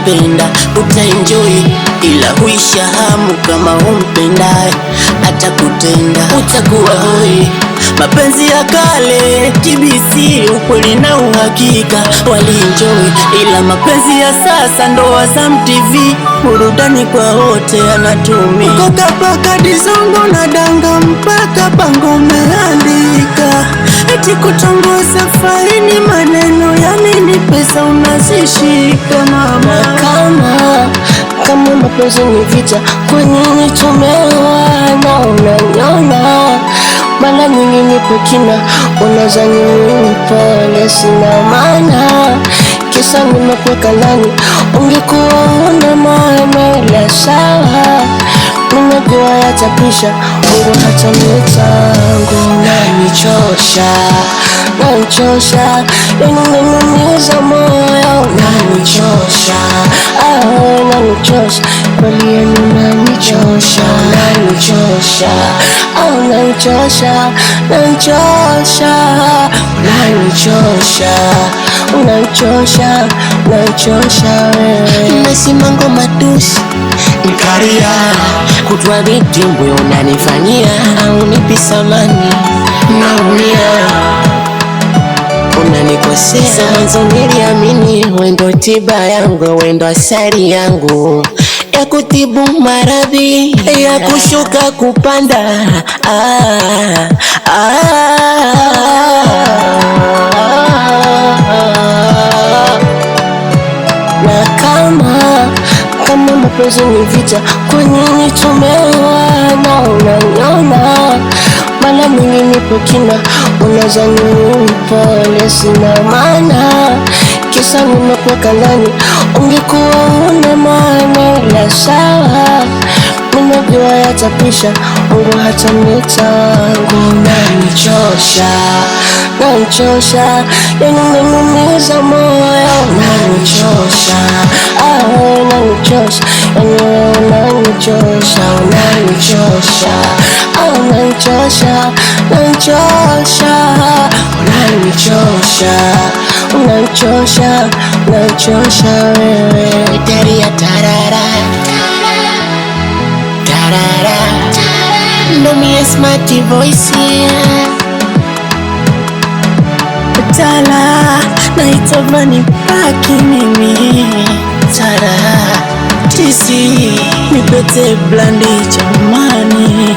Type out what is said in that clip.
ukipenda utaenjoy, ila huisha hamu kama umpendaye atakutenda, utakuwa hoi. Mapenzi ya kale TBC, ukweli na uhakika walienjoy, ila mapenzi ya sasa ndoa za MTV, burudani kwa wote anatumia. Kukoka paka dizongo na danga mpaka pango umeandika, eti kutongoza faini maneno ya nini, pesa unazishika mama. Kama mapenzi ni vita, kwa nini tumeoana? Unanyona mara nyingi nipo kina, unazani mimi pole, sina maana, kisa nimekuweka ndani, ungekuwa una maana. Ila sawa, nimejua yatapisha, Mungu hata mitangu. Unanichosha, unanichosha, unaniumiza moyo, unanichosha, unanichosha, kweli unanichosha, unanichosha, unanichosha, unanichosha, unanichosha, unanichosha, unanichosha wewe. Nasimango matusi nikaria kutwa vitimbwe unanifanyia, au nipi samani naumia, unanikosea. Mwanzo niliamini wendo tiba yangu, wendo asari yangu ya kutibu maradhi ya kushuka kupanda. Na kama mapenzi ni vita, kwa nini tumeoana? Unanyona mara nyingi nipo kina, unazani pole, sina maana, kisa nimekuweka ndani, ungekuwa una maana. Ila sawa, nimejua yatapisha, Mungu hata mitangu. Unanichosha, unanichosha, unaniumiza moyo, unanichosha, unanichosha, unanichosha, unanichosha, unanichosha, unanichosha, unanichosha, unanichosha, unanichosha wewe. Taria tarara tarara, ndo mie smart voice tala, naitamani paki mimi tara tisi, nipete blandi jamani.